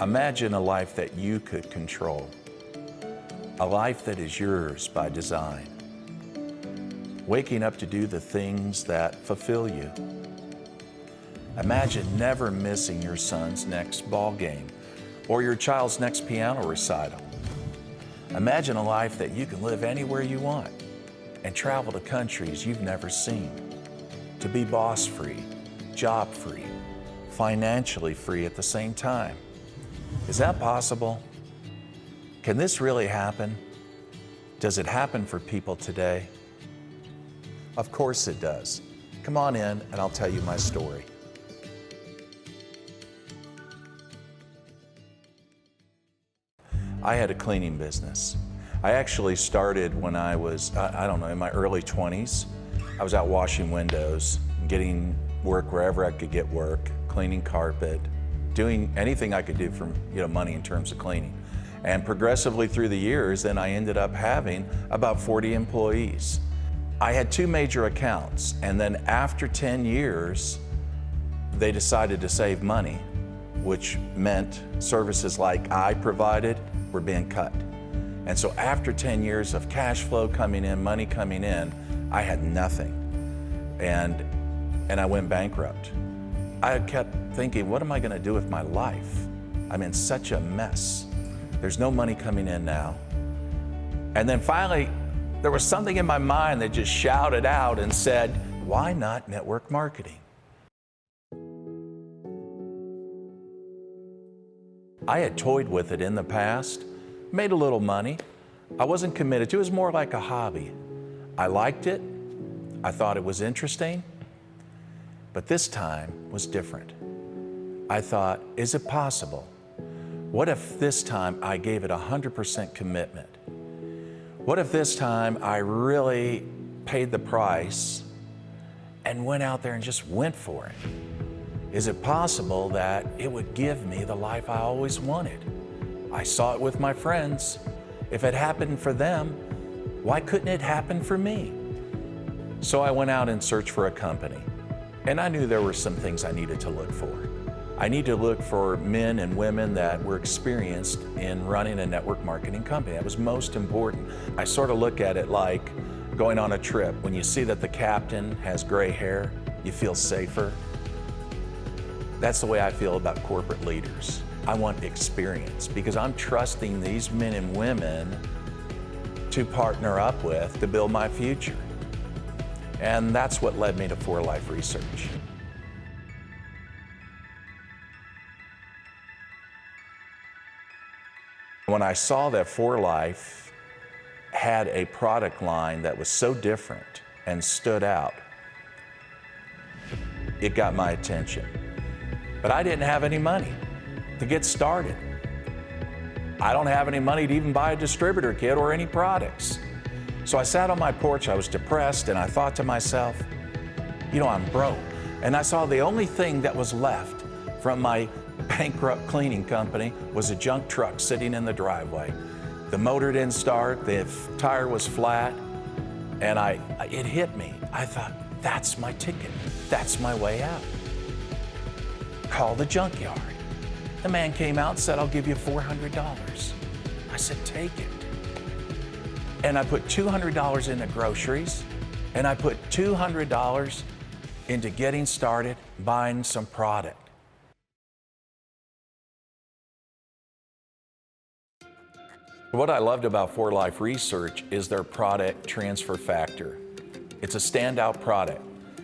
Imagine a life that you could control, a life that is yours by design, waking up to do the things that fulfill you. Imagine never missing your son's next ball game or your child's next piano recital. Imagine a life that you can live anywhere you want and travel to countries you've never seen, to be boss-free, job-free, financially free at the same time. Is that possible? Can this really happen? Does it happen for people today? Of course it does. Come on in and I'll tell you my story. I had a cleaning business. I actually started when I was, in my early 20s. I was out washing windows, getting work wherever I could get work, cleaning carpet, doing anything I could do for money in terms of cleaning. And progressively through the years, then I ended up having about 40 employees. I had two major accounts, and then after 10 years, they decided to save money, which meant services like I provided were being cut. And so after 10 years of cash flow coming in, money coming in, I had nothing. And I went bankrupt. I kept thinking, what am I gonna do with my life? I'm in such a mess. There's no money coming in now. And then finally, there was something in my mind that just shouted out and said, why not network marketing? I had toyed with it in the past, made a little money. I wasn't committed to it. It was more like a hobby. I liked it. I thought it was interesting. But this time was different. I thought, is it possible? What if this time I gave it 100% commitment? What if this time I really paid the price and went out there and just went for it? Is it possible that it would give me the life I always wanted? I saw it with my friends. If it happened for them, why couldn't it happen for me? So I went out and searched for a company. And I knew there were some things I needed to look for. I need to look for men and women that were experienced in running a network marketing company. That was most important. I sort of look at it like going on a trip. When you see that the captain has gray hair, you feel safer. That's the way I feel about corporate leaders. I want experience because I'm trusting these men and women to partner up with to build my future. And that's what led me to 4Life Research. When I saw that 4Life had a product line that was so different and stood out, it got my attention. But I didn't have any money to get started. I don't have any money to even buy a distributor kit or any products. So I sat on my porch, I was depressed, and I thought to myself, I'm broke. And I saw the only thing that was left from my bankrupt cleaning company was a junk truck sitting in the driveway. The motor didn't start, the tire was flat, and it hit me. I thought, that's my ticket. That's my way out. Call the junkyard. The man came out and said, I'll give you $400. I said, take it. And I put $200 into groceries, and I put $200 into getting started, buying some product. What I loved about 4Life Research is their product transfer factor. It's a standout product.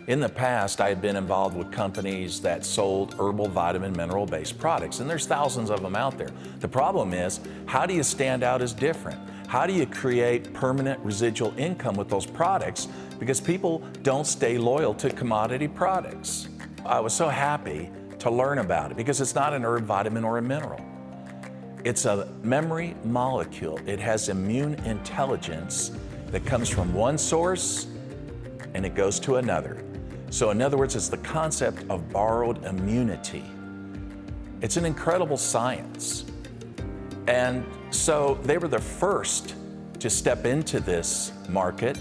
In the past, I had been involved with companies that sold herbal, vitamin, mineral-based products, and there's thousands of them out there. The problem is, how do you stand out as different? How do you create permanent residual income with those products? Because people don't stay loyal to commodity products. I was so happy to learn about it because it's not an herb, vitamin, or a mineral. It's a memory molecule. It has immune intelligence that comes from one source and it goes to another. So in other words, it's the concept of borrowed immunity. It's an incredible science. And so they were the first to step into this market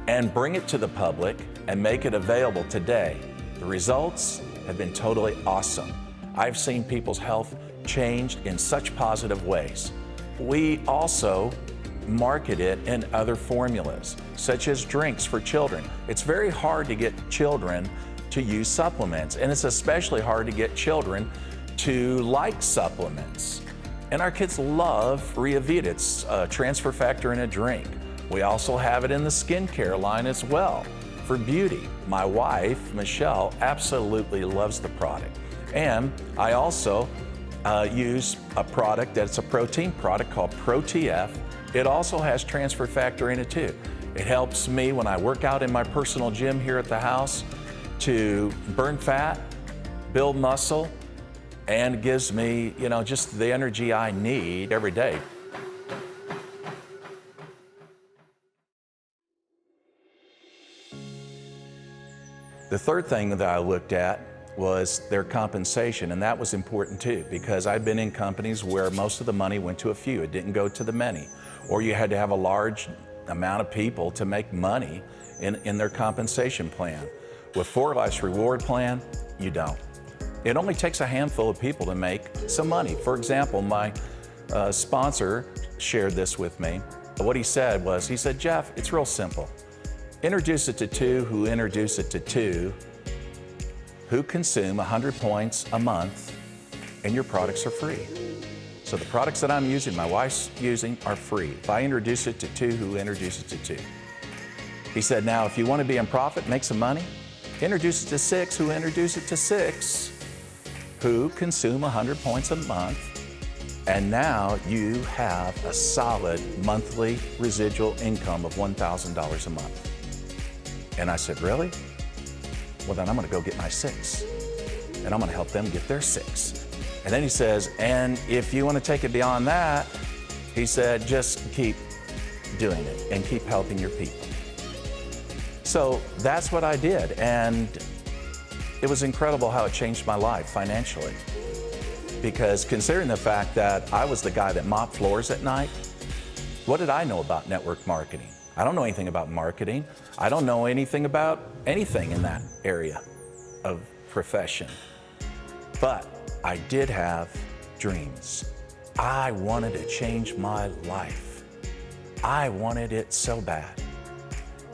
and bring it to the public and make it available today. The results have been totally awesome. I've seen people's health changed in such positive ways. We also market it in other formulas, such as drinks for children. It's very hard to get children to use supplements, and it's especially hard to get children to like supplements. And our kids love Reavita. It's a transfer factor in a drink. We also have it in the skincare line as well for beauty. My wife, Michelle, absolutely loves the product. And I also use a product that's a protein product called ProTF. It also has transfer factor in it too. It helps me when I work out in my personal gym here at the house to burn fat, build muscle, and gives me, just the energy I need every day. The third thing that I looked at was their compensation, and that was important too, because I've been in companies where most of the money went to a few. It didn't go to the many, or you had to have a large amount of people to make money in their compensation plan. With 4Life's reward plan, you don't. It only takes a handful of people to make some money. For example, my sponsor shared this with me. What he said was, Jeff, it's real simple. Introduce it to two who introduce it to two who consume 100 points a month, and your products are free. So the products that I'm using, my wife's using, are free. If I introduce it to two who introduce it to two. He said, now if you want to be in profit, make some money, introduce it to six who introduce it to six who consume 100 points a month, and now you have a solid monthly residual income of $1,000 a month. And I said, really? Well, then I'm going to go get my six, and I'm going to help them get their six. And then he says, and if you want to take it beyond that, he said, just keep doing it and keep helping your people. So that's what I did, and it was incredible how it changed my life financially. Because considering the fact that I was the guy that mopped floors at night, what did I know about network marketing? I don't know anything about marketing. I don't know anything about anything in that area of profession. But I did have dreams. I wanted to change my life. I wanted it so bad.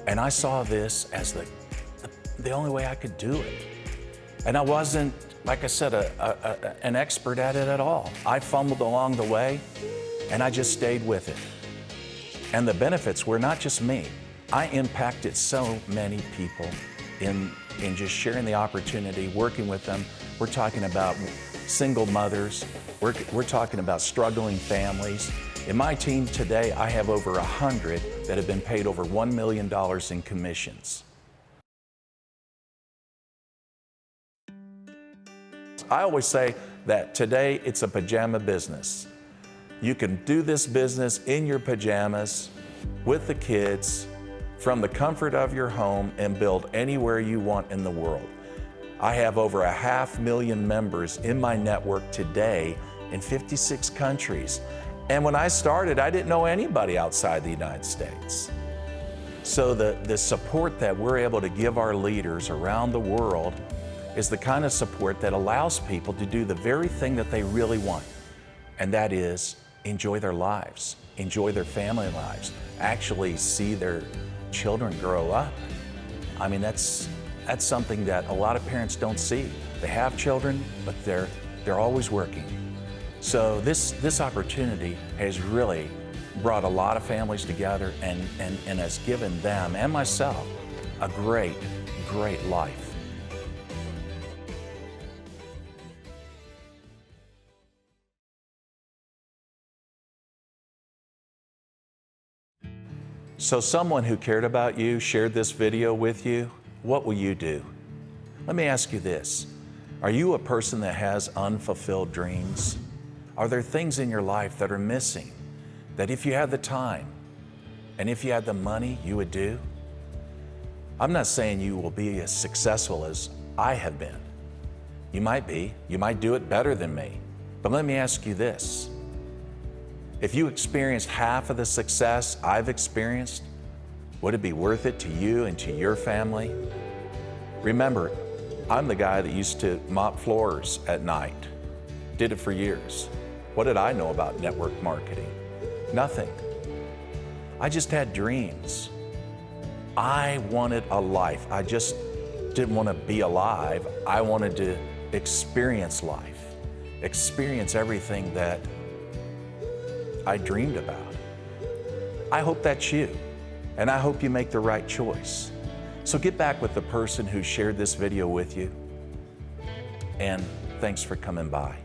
And I saw this as the only way I could do it. And I wasn't, like I said, an expert at it at all. I fumbled along the way, and I just stayed with it. And the benefits were not just me. I impacted so many people in just sharing the opportunity, working with them. We're talking about single mothers. We're talking about struggling families. In my team today, I have over 100 that have been paid over $1 million in commissions. I always say that today it's a pajama business. You can do this business in your pajamas with the kids from the comfort of your home and build anywhere you want in the world. I have over 500,000 members in my network today in 56 countries. And when I started, I didn't know anybody outside the United States. So the support that we're able to give our leaders around the world is the kind of support that allows people to do the very thing that they really want, and that is enjoy their lives, enjoy their family lives, actually see their children grow up. I mean, that's something that a lot of parents don't see. They have children, but they're always working. So this opportunity has really brought a lot of families together and has given them and myself a great, great life. So someone who cared about you shared this video with you. What will you do? Let me ask you this. Are you a person that has unfulfilled dreams? Are there things in your life that are missing that if you had the time and if you had the money, you would do? I'm not saying you will be as successful as I have been. You might be. You might do it better than me. But let me ask you this. If you experienced half of the success I've experienced, would it be worth it to you and to your family? Remember, I'm the guy that used to mop floors at night. Did it for years. What did I know about network marketing? Nothing. I just had dreams. I wanted a life. I just didn't want to be alive. I wanted to experience life, experience everything that I dreamed about. I hope that's you, and I hope you make the right choice. So get back with the person who shared this video with you, and thanks for coming by.